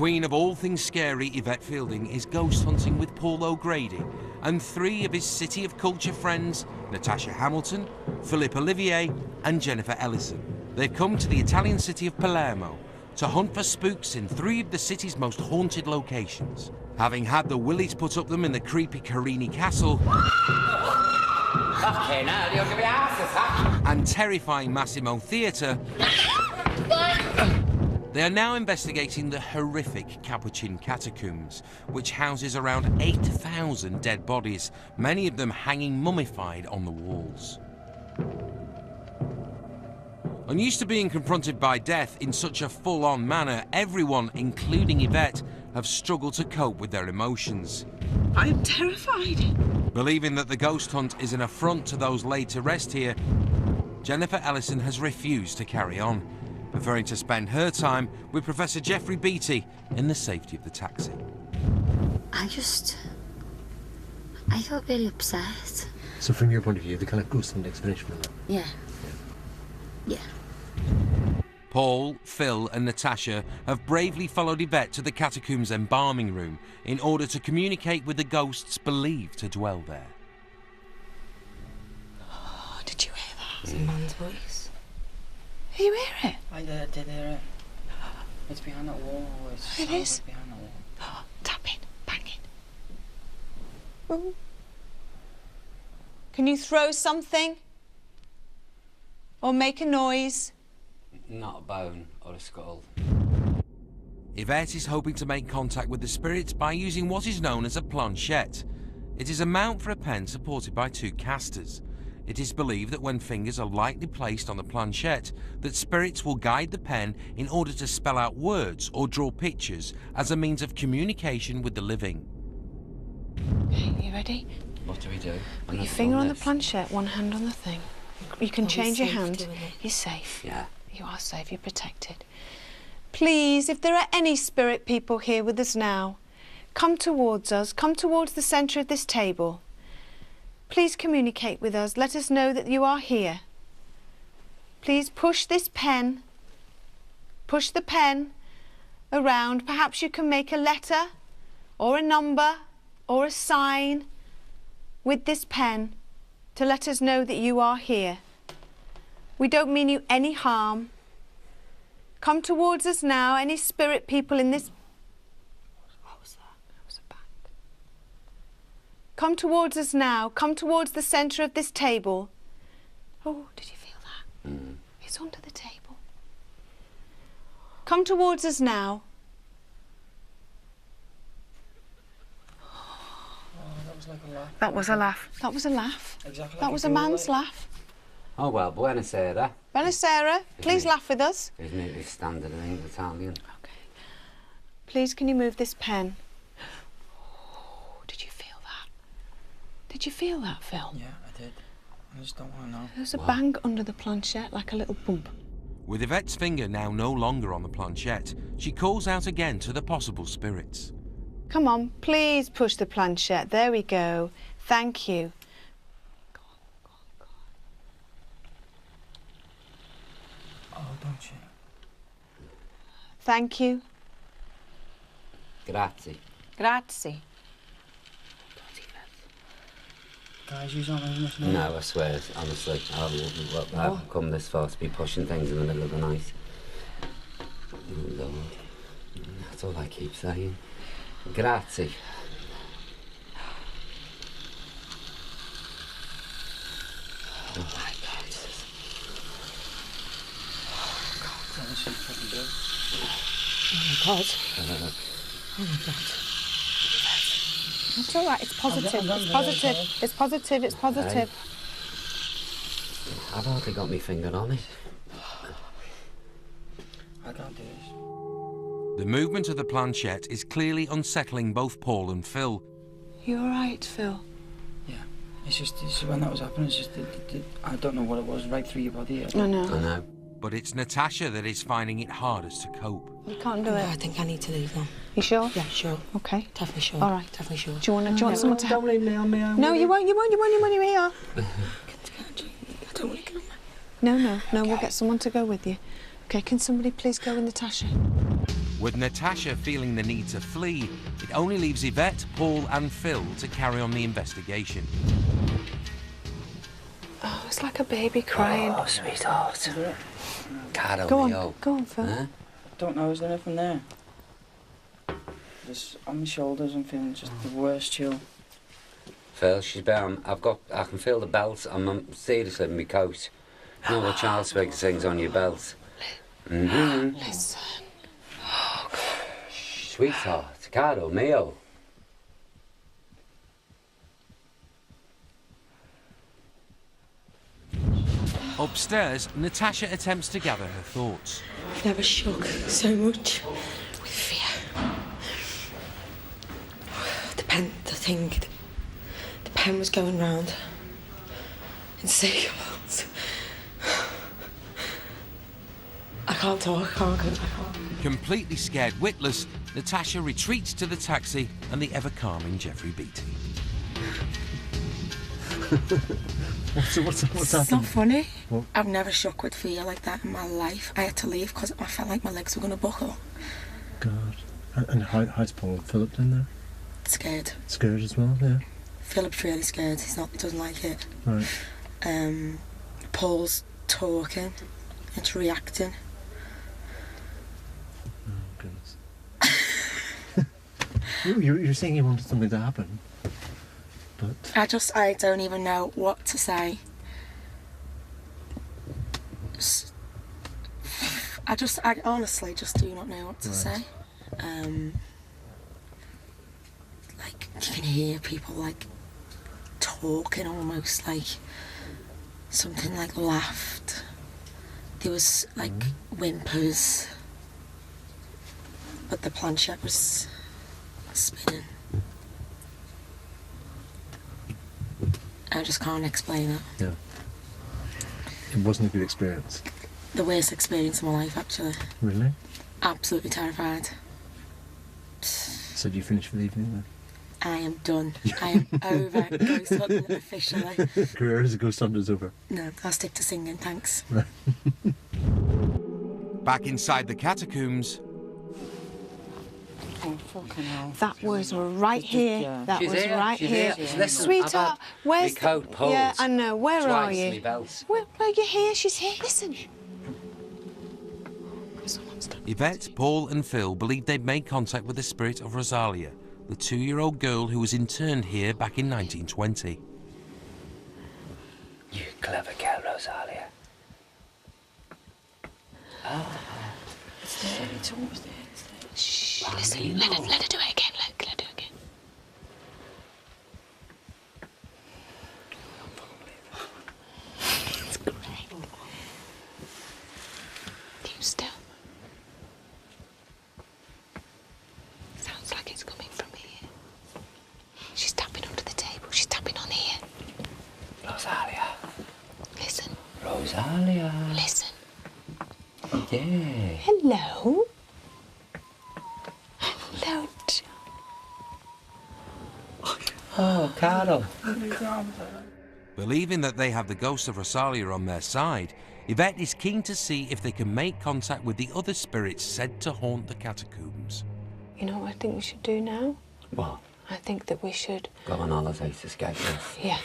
queen of all things scary, Yvette Fielding, is ghost hunting with Paul O'Grady and 3 of his City of Culture friends, Natasha Hamilton, Philip Olivier and Jennifer Ellison. They've come to the Italian city of Palermo to hunt for spooks in 3 of the city's most haunted locations. Having had the willies put up them in the creepy Carini Castle and terrifying Massimo Theatre, they are now investigating the horrific Capuchin catacombs, which houses around 8,000 dead bodies, many of them hanging mummified on the walls. Unused to being confronted by death in such a full-on manner, everyone, including Yvette, have struggled to cope with their emotions. I am terrified. Believing that the ghost hunt is an affront to those laid to rest here, Jennifer Ellison has refused to carry on, preferring to spend her time with Professor Jeffrey Beattie in the safety of the taxi. I felt really upset. So from your point of view, the kind of ghost hunt explanation for that? Yeah. Yeah. Paul, Phil and Natasha have bravely followed Yvette to the catacombs embalming room in order to communicate with the ghosts believed to dwell there. Oh, did you hear that? It's a man's voice. Did you hear it? I did hear it. It's behind that wall. It is? Behind that wall. Tapping, banging. Ooh. Can you throw something? Or make a noise? Not a bone or a skull. Yvette is hoping to make contact with the spirits by using what is known as a planchette. It is a mount for a pen supported by 2 casters. It is believed that when fingers are lightly placed on the planchette, that spirits will guide the pen in order to spell out words or draw pictures as a means of communication with the living. Okay, you ready? What do we do? Put your finger on the planchette, one hand on the thing. You can change your hand. You're safe. Yeah. You are safe, you're protected. Please, if there are any spirit people here with us now, come towards us, come towards the centre of this table. Please communicate with us, let us know that you are here. Please push this pen, push the pen around. Perhaps you can make a letter or a number or a sign with this pen to let us know that you are here. We don't mean you any harm. Come towards us now, any spirit people in this... What was that? That was a bat. Come towards us now. Come towards the centre of this table. Oh, did you feel that? Mm. It's under the table. Come towards us now. That was like a laugh. That was a laugh. That was a laugh. Exactly. That was a man's laugh. Oh well, buonasera. Buonasera, please it? laugh with us. Isn't it? It's standard in Italian. Okay. Please, can you move this pen? Oh, did you feel that? Did you feel that, Phil? Yeah, I did. I just don't want to know. There was a bang under the planchette, like a little bump. With Yvette's finger now no longer on the planchette, she calls out again to the possible spirits. Come on, please push the planchette. There we go. Thank you. Go on. Oh, don't you? Thank you. Grazie. Grazie. Guys, you don't know this now. No, I swear, honestly, I haven't come this far to be pushing things in the middle of the night. Oh, Lord. That's all I keep saying. Grazie. Oh my God. That's what you fucking do. Oh my God. Oh my God. It's all right. It's positive. It's positive. It's positive. It's positive. I've hardly got my finger on it. I can't do this. The movement of the planchette is clearly unsettling both Paul and Phil. You all right, Phil? Yeah. It's just when that was happening, it's just... I don't know what it was right through your body. I know. I know. But it's Natasha that is finding it hardest to cope. You can't do it. I think I need to leave now. You sure? Yeah, sure. Okay. Definitely sure. All right. Definitely sure. Do you want someone to help? Don't leave me on my own. No, you won't. You won't. You're here. I don't want to go. No. We'll get someone to go with you. Okay, can somebody please go with Natasha? With Natasha feeling the need to flee, it only leaves Yvette, Paul and Phil to carry on the investigation. Oh, it's like a baby crying. Oh, sweetheart. Carol, Go on, Leo. go on, Phil. Huh? Don't know, is there anything there? Just on my shoulders, I'm feeling just the worst chill. Phil, she's bound. I can feel the belt. I'm seriously in my coat. You know what child speaker sings on your belt? Mm-hmm. Listen. Sweetheart, caro mio. Upstairs, Natasha attempts to gather her thoughts. I've never shook so much with fear. The pen was going round in circles. I can't talk, I can't. Completely scared witless, Natasha retreats to the taxi and the ever-calming Jeffrey Beattie. What's It's happened? not funny. What? I've never shook with fear like that in my life. I had to leave because I felt like my legs were going to buckle. God. And how's Paul and Philip in there? Scared. Scared as well, yeah. Philip's really scared. He doesn't like it. Right. Paul's talking. It's reacting. Oh, goodness. You're saying you wanted something to happen, but... I don't even know what to say. I honestly just do not know what to say. Like, you can hear people, like, talking almost, like, something, like, laughed. There was, like, whimpers. But the planchette was spinning. I just can't explain it. Yeah. It wasn't a good experience. The worst experience of my life, actually. Really? Absolutely terrified. So do you finish for the evening then? I am done. I am over ghost hunting officially. Career as a ghost hunter is over. No, I'll stick to singing, thanks. Right. Back inside the catacombs, Oh, fucking hell. That was right here. Yeah. That She's was here, right she's here. here. Listen, Sweetheart, I've had where's my coat pulled Yeah, I know. Where are twice, you? my belt. Where you're here. She's here. Listen. Yvette, Paul and Phil believed they'd made contact with the spirit of Rosalia, the 2-year-old girl who was interned here back in 1920. You clever girl, Rosalia. It's almost there. Shh. Bambino. Listen. Let her do it again. Let her do it again. It's great. Keep still. Sounds like it's coming from here. She's tapping under the table. She's tapping on here. Rosalia. Listen. Rosalia. Listen. Yeah. Hello. Hello. Oh, Carol. Believing that they have the ghost of Rosalia on their side, Yvette is keen to see if they can make contact with the other spirits said to haunt the catacombs. You know what I think we should do now? What? I think that we should... Go on holiday to Skegness. Yeah.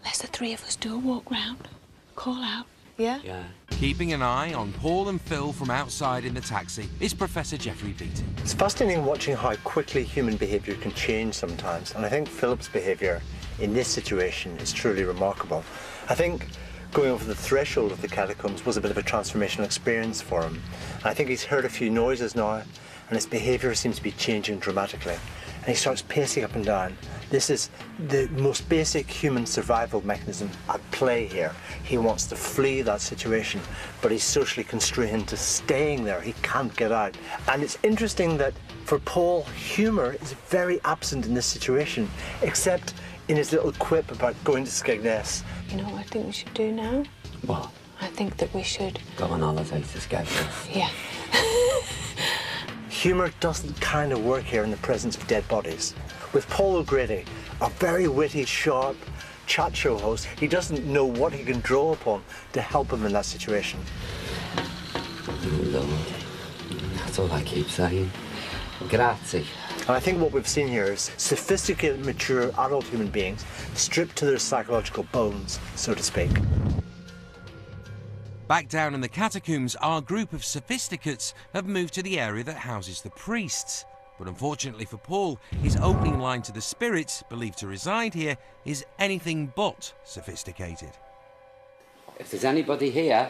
Let's the three of us do a walk round. Call out. Yeah? Yeah. Keeping an eye on Paul and Phil from outside in the taxi is Professor Jeffrey Beattie. It's fascinating watching how quickly human behaviour can change sometimes, and I think Philip's behaviour in this situation is truly remarkable. I think going over the threshold of the catacombs was a bit of a transformational experience for him. I think he's heard a few noises now, and his behaviour seems to be changing dramatically. And he starts pacing up and down. This is the most basic human survival mechanism at play here. He wants to flee that situation, but he's socially constrained to staying there. He can't get out. And it's interesting that for Paul, humour is very absent in this situation, except in his little quip about going to Skegness. You know what I think we should do now? What? I think that we should... Go on holiday to Skegness. Yeah. Humour doesn't kind of work here in the presence of dead bodies. With Paul O'Grady, a very witty, sharp chat show host, he doesn't know what he can draw upon to help him in that situation. Oh, Lord. That's all I keep saying. Grazie. And I think what we've seen here is sophisticated, mature, adult human beings stripped to their psychological bones, so to speak. Back down in the catacombs, our group of sophisticates have moved to the area that houses the priests. But unfortunately for Paul, his opening line to the spirits believed to reside here is anything but sophisticated. If there's anybody here,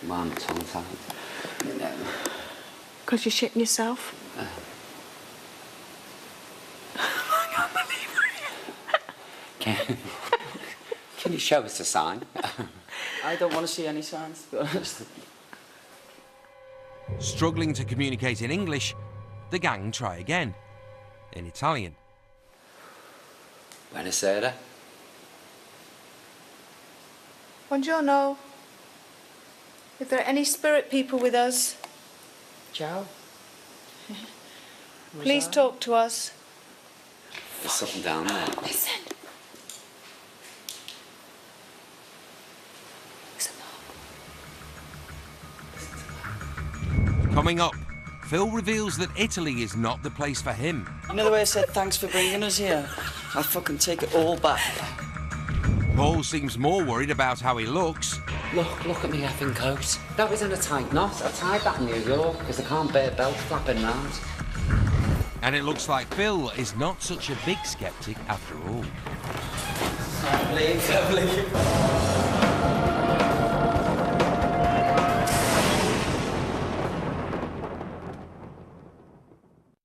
my tongue tied. Because you're shitting yourself? Can you show us a sign? I don't want to see any signs, to be honest. Struggling to communicate in English, the gang try again, in Italian. Buonasera. Buongiorno. If there are any spirit people with us, Ciao. please talk to us. There's something down there. Listen. Coming up, Phil reveals that Italy is not the place for him. You know the way I said thanks for bringing us here? I fucking take it all back. Paul seems more worried about how he looks. Look at me effing coat. That was in a tight knot. I tied that in New York because I can't bear belt flapping round. And it looks like Phil is not such a big skeptic after all. Can't believe.